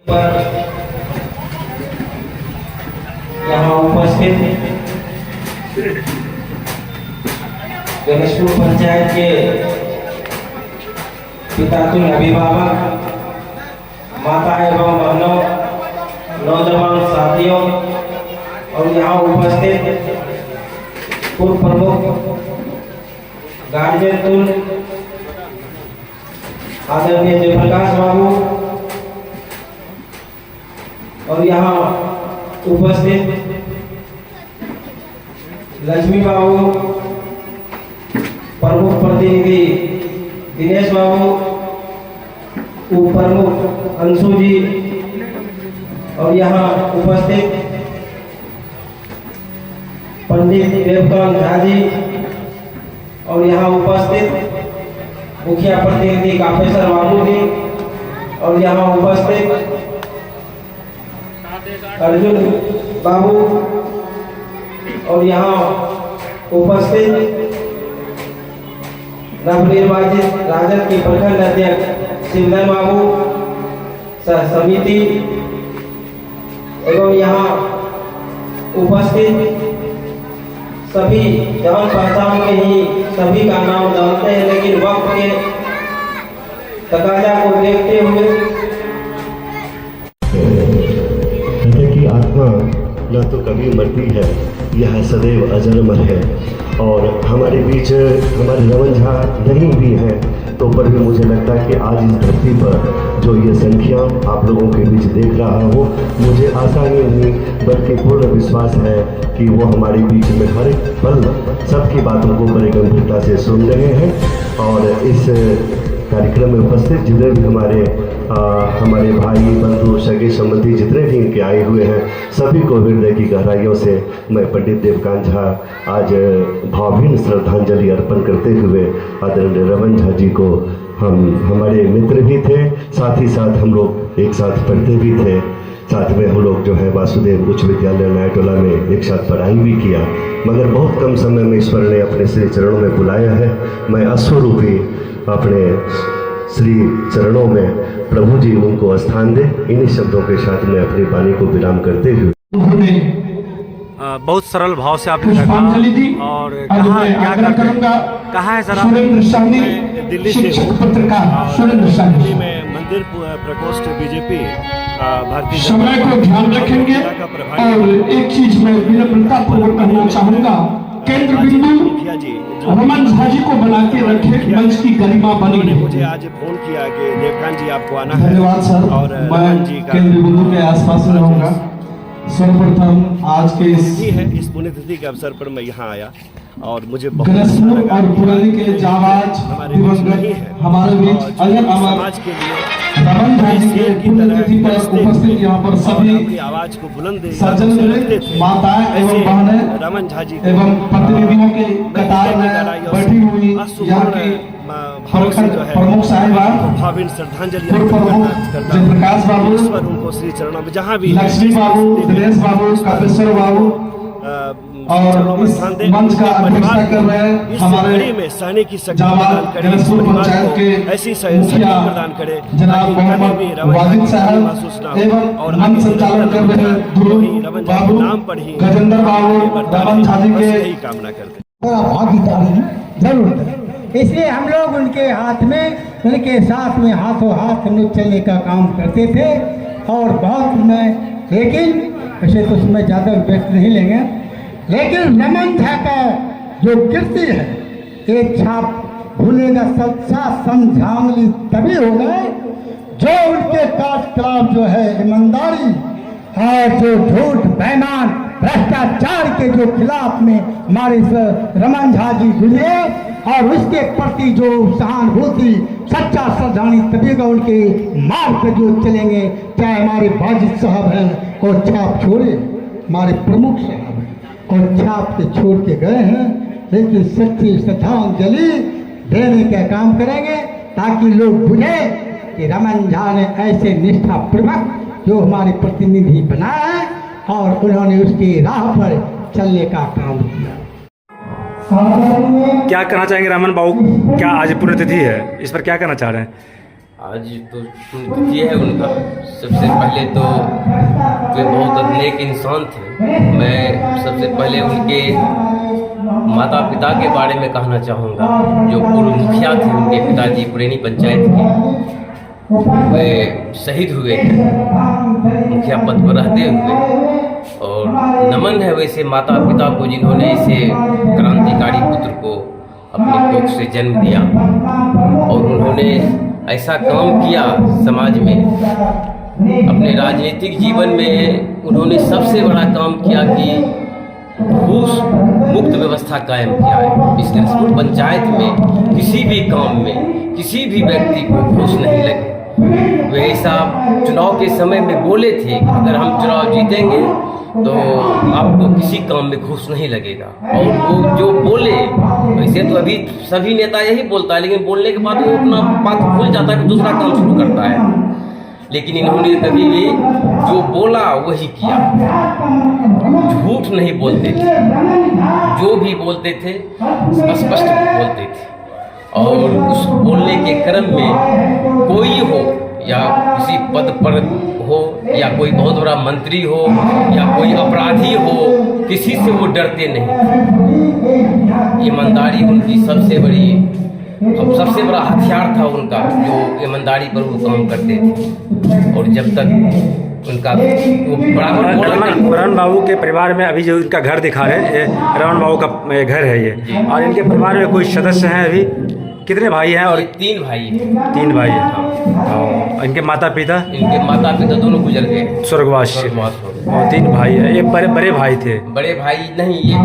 यहाँ उपस्थित गणेशपुर पंचायत के पितातुल अभिभावक, माता एवं बहनों, नौजवान साथियों और यहाँ उपस्थित पूर्व प्रमुख गार्जियन तुल आदरणीय जयप्रकाश बाबू और यहाँ उपस्थित लक्ष्मी बाबू, प्रमुख प्रतिनिधि दिनेश बाबू, उप प्रमुख अंशु जी और यहाँ उपस्थित पंडित देवकांत झा जी और यहाँ उपस्थित मुखिया प्रतिनिधि काफेसर बाबू जी और यहाँ उपस्थित अर्जुन बाबू और यहाँ उपस्थित नवनिर्वाचित राजद के प्रखंड अध्यक्ष शिवधर बाबू समिति एवं यहाँ उपस्थित सभी जान पहचान के ही सभी का नाम जानते हैं, लेकिन वक्त के तकाजा को देखते हुए की आत्मा न तो कभी मरती है, यह सदैव अजरमर है। और हमारे बीच हमारे रमन झा नहीं भी हैं, तो पर भी मुझे लगता है कि आज इस धरती पर जो ये संख्या आप लोगों के बीच देख रहा हूँ, मुझे आशा नहीं बल्कि पूर्ण विश्वास है कि वो हमारे बीच में हर एक पल सबकी बातों को बड़ी गंभीरता से सुन रहे हैं। और इस कार्यक्रम में उपस्थित जितने भी हमारे भाई बंधु सगे संबंधी जितने भी इनके आए हुए हैं, सभी को हृदय की गहराइयों से मैं पंडित देवकांत झा आज भावभीनी श्रद्धांजलि अर्पण करते हुए आदरणीय रमन झा जी को, हमारे मित्र भी थे, साथ ही साथ हम लोग एक साथ पढ़ते भी थे, साथ में हम लोग जो है वासुदेव उच्च विद्यालय नायटोला में एक साथ पढ़ाई भी किया, मगर बहुत कम समय में ईश्वर ने अपने श्री चरणों में बुलाया है। मैं अश्वरूपी अपने श्री चरणों में प्रभु जी उनको स्थान दे, इन्हीं शब्दों के साथ में अपनी वाणी को विराम करते हुए बहुत सरल भाव से आपने कहा और कहा है सर, दिल्ली से दिल्ली में मंदिर प्रकोष्ठ बीजेपी भारतीय समय को ध्यान रखेंगे। और एक चीज मैं विनम्रता पूर्वक कहना चाहूंगा, केंद्र बिंदु रमन झा जी को बना के रखे, मंच की गरिमा बनी। मुझे आज फोन किया कि देवकांत जी आपको आना है। धन्यवाद सर, और मैं केंद्र बिंदु के आसपास में रहूंगा। सर्वप्रथम आज के इस पुण्यतिथि के अवसर पर मैं यहाँ आया और मुझे गणेशपुर और पुरानी के जाबाज दिवंगत हमारे बीच अजर अमर समाज के लिए रमन झा जी के पुण्यतिथि पर उपस्थित यहाँ पर सभी आवाज को बुलंद सज्जन माताएं एवं बहनें रमन झा जी एवं प्रतिनिधियों के कतार में बैठी हुई यहाँ की प्रमुख साहिबान, भावभीनी श्रद्धांजलि जयप्रकाश बाबू, उनको श्री चरणों में जहाँ भी लक्ष्मी बाबू, दिनेश बाबू, कापेश्वर बाबू और इस मंच का अध्यक्षता कर रहे हैं हमारे में सहने की शक्ति जाबाज गणेशपुर पंचायत के ऐसी मुखिया प्रदान करे जनाब मोहम्मद वाजिद साहब एवं मंच संचालन कर रहे ध्रुव बाबू, गजेंद्र बाबू, रमन झा जी के कामना करते भागीदारी जरूर करें। इसलिए हम लोग उनके हाथ में, उनके साथ में हाथों हाथ हम लोग चलने का काम करते थे और बहुत में, लेकिन ऐसे तो उसमें ज़्यादा व्यक्त नहीं लेंगे, लेकिन रमन झा का जो कीर्ति है, एक छाप भूलेगा सच्चा समझांगली तभी होगा जो उनके कार्यकलाप जो है ईमानदारी और जो झूठ बेईमान भ्रष्टाचार के जो खिलाफ में हमारे रमन झा जी गुजरे और उसके प्रति जो सहानुभूति सच्चा श्रद्धांजलि तभी का उनके मार्ग पर जो चलेंगे। चाहे हमारे वाजिद साहब हैं और छाप छोड़े, हमारे प्रमुख साहब हैं और छाप के छोड़ के गए हैं, लेकिन सच्ची श्रद्धांजलि देने का काम करेंगे ताकि लोग बुझे कि रमन झा ने ऐसे निष्ठापूर्वक जो हमारे प्रतिनिधि बनाया है और उन्होंने उसकी राह पर चलने का काम किया। क्या कहना चाहेंगे रमन बाबू, क्या आज पुण्यतिथि है, इस पर क्या कहना चाह रहे हैं? आज तो पुण्यतिथि है उनका। सबसे पहले तो वे बहुत नेक इंसान थे। मैं सबसे पहले उनके माता पिता के बारे में कहना चाहूँगा। जो पूर्व मुखिया थे उनके पिताजी पुरैनी पंचायत के, वे शहीद हुए मुखिया पद पर रहते हुए। और नमन है वैसे माता पिता को जिन्होंने इसे क्रांतिकारी पुत्र को अपने कोख से जन्म दिया और उन्होंने ऐसा काम किया समाज में। अपने राजनीतिक जीवन में उन्होंने सबसे बड़ा काम किया कि घूस मुक्त व्यवस्था कायम किया है। इस नरसिंहपुर पंचायत में किसी भी काम में किसी भी व्यक्ति को घूस नहीं लगे। वे ऐसा चुनाव के समय में बोले थे कि अगर हम चुनाव जीतेंगे तो आपको किसी काम में घूस नहीं लगेगा। और वो जो बोले, वैसे तो अभी सभी नेता यही बोलता है, लेकिन बोलने के बाद वो अपना बात भूल जाता है कि दूसरा काम शुरू करता है। लेकिन इन्होंने कभी भी जो बोला वही किया, झूठ नहीं बोलते थे। जो भी बोलते थे स्पष्ट बोलते थे। और उस बोलने के क्रम में कोई हो या किसी पद पर हो या कोई बहुत बड़ा मंत्री हो या कोई अपराधी हो, किसी से वो डरते नहीं। ईमानदारी उनकी सबसे बड़ा हथियार था उनका, जो ईमानदारी पर वो काम करते थे। और जब तक उनका वो रमन बाबू के परिवार में अभी जो इनका घर दिखा रहे हैं, रमन बाबू का घर है ये। और इनके परिवार में कोई सदस्य हैं अभी? कितने भाई हैं? और 3 भाई हैं। 3 भाई हैं। और इनके माता पिता दोनों गुजर गए, स्वर्गवास हो गए। और 3 भाई है। ये बड़े भाई थे? बड़े भाई नहीं, ये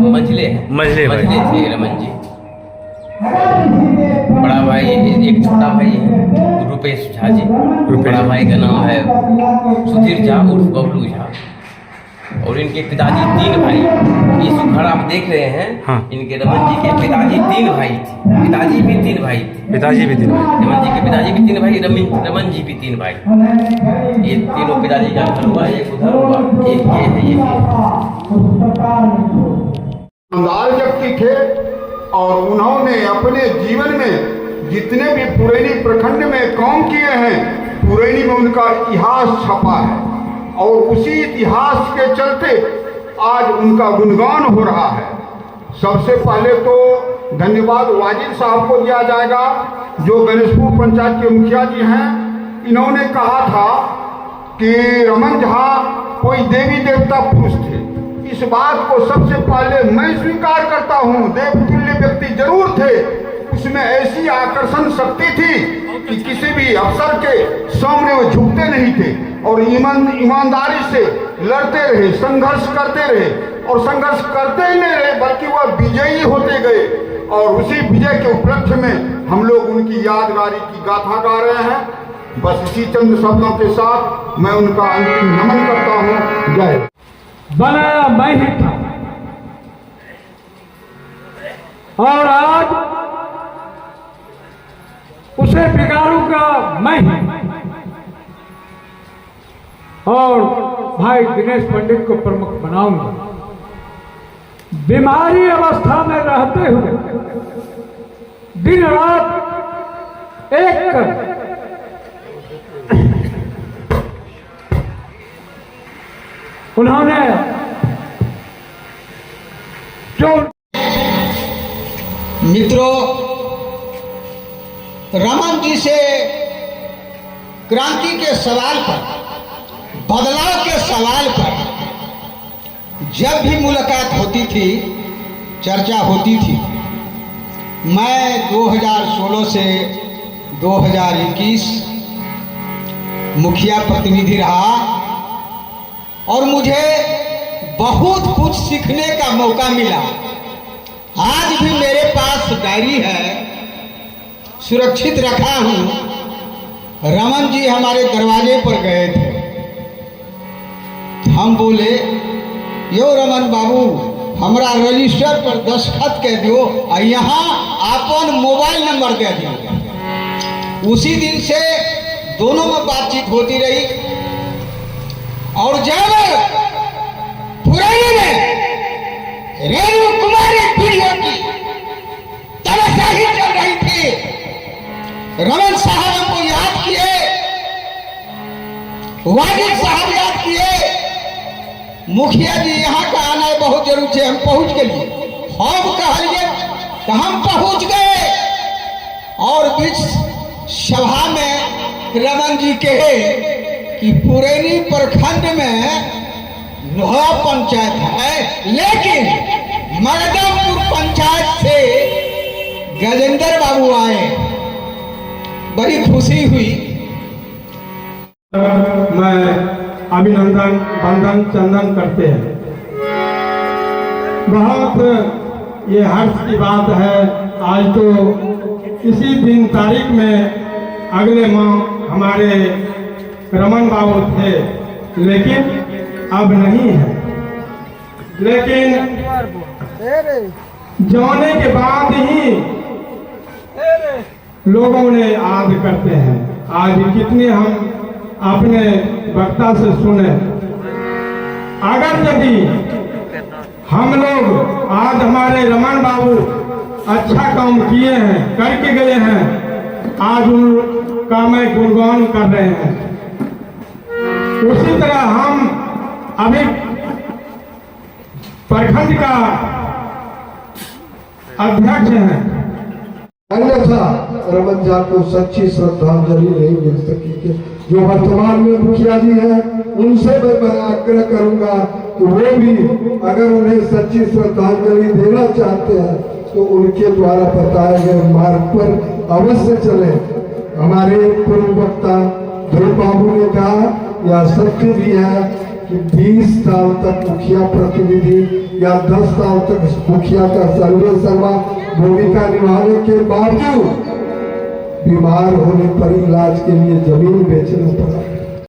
मंझले हैं। मंझले थे रमन जी। बड़ा भाई एक छोटा भाई है रुपेश झा जी। बड़ा भाई का नाम है सुधीर झा उर्फ बबलू झा। और इनके पिताजी 3 भाई। ये सुखड़ आप देख रहे हैं। हाँ। इनके रमन जी के पिताजी 3 भाई थे। पिताजी भी 3 भाई थे। रमन जी के पिताजी भी 3 भाई, रमन जी भी 3 भाई। ये तीनों पिताजी का घर हुआ, एक उधर हुआ, एक ये है, ये ईमानदार व्यक्ति थे और उन्होंने अपने जीवन में जितने भी पुरैनी प्रखंड में काम किए हैं, पुरैनी में उनका इतिहास छपा है। और उसी इतिहास के चलते आज उनका गुणगान हो रहा है। सबसे पहले तो धन्यवाद वाजिद साहब को दिया जाएगा, जो गणेशपुर पंचायत के मुखिया जी हैं। इन्होंने कहा था कि रमन झा कोई देवी देवता पुरुष थे। इस बात को सबसे पहले मैं स्वीकार करता हूँ। देवतुल्य व्यक्ति जरूर थे, उसमें ऐसी आकर्षण शक्ति थी कि किसी भी अफसर के सामने वो झुकते नहीं थे और ईमानदारी से लड़ते रहे, संघर्ष करते रहे। और संघर्ष करते ही नहीं रहे बल्कि वह विजयी होते गए। और उसी विजय के उपलक्ष्य में हम लोग उनकी यादगारी की गाथा गा रहे हैं। बस इसी चंद शब्दों के साथ मैं उनका अंतिम नमन करता हूँ। जय। बनाया मैं ही था और आज उसे बिगाड़ूंगा मैं ही। और भाई दिनेश पंडित को प्रमुख बनाऊंगा। बीमारी अवस्था में रहते हुए दिन रात एक कर उन्होंने जो मित्रों, रमन जी से क्रांति के सवाल पर, बदलाव के सवाल पर जब भी मुलाकात होती थी, चर्चा होती थी। मैं 2016 से 2021 मुखिया प्रतिनिधि रहा और मुझे बहुत कुछ सीखने का मौका मिला। आज भी मेरे पास डायरी है, सुरक्षित रखा हूं। रमन जी हमारे दरवाजे पर गए थे। हम बोले, यो रमन बाबू, हमरा रजिस्टर पर दस्तखत कर दो और यहाँ अपन मोबाइल नंबर दे दिया। उसी दिन से दोनों में बातचीत होती रही। और जब पुरानी में रेणु कुमारी पीढ़ियों की तमाशाही चल रही थी, रमन साहब हमको याद वाजिब साहब याद किए मुखिया जी यहाँ का आना बहुत जरूरी है, हम पहुँच गए। हम कहलिए तो हम पहुँच गए और बीच सभा में रमन जी कहे कि पुरैनी प्रखंड में 9 पंचायत है, लेकिन मगदमपुर पंचायत से गजेंद्र बाबू आए, बड़ी खुशी हुई। मैं अभिनंदन वंदन चंदन करते हैं। बहुत ये हर्ष की बात है। आज तो इसी दिन तारीख में अगले माह हमारे रमन बाबू थे, लेकिन अब नहीं है। लेकिन जाने के बाद ही लोगों ने याद करते हैं। आज कितने हम अपने वक्ता से सुने, अगर यदि हम लोग आज हमारे रमन बाबू अच्छा काम किए हैं, करके गए हैं, आज उनका मैं गुणगान कर रहे हैं। उसी तरह हम अभी प्रखंड का अध्यक्ष हैं। अन्यथा रमन झा को सच्ची श्रद्धांजलि नहीं मिल सकी। जो वर्तमान में मुखिया जी हैं, उनसे मैं आग्रह करूंगा कि वो भी अगर उन्हें सच्ची श्रद्धांजलि देना चाहते हैं तो उनके द्वारा बताए गए मार्ग पर अवश्य चले। हमारे पूर्व वक्ता ध्रुव बाबू ने कहा, यह सत्य भी है कि 20 साल तक मुखिया प्रतिनिधि या 10 साल तक मुखिया का सर्वे सर्वा भूमिका निभाने के बावजूद बीमार होने पर इलाज के लिए जमीन बेचना पड़ा।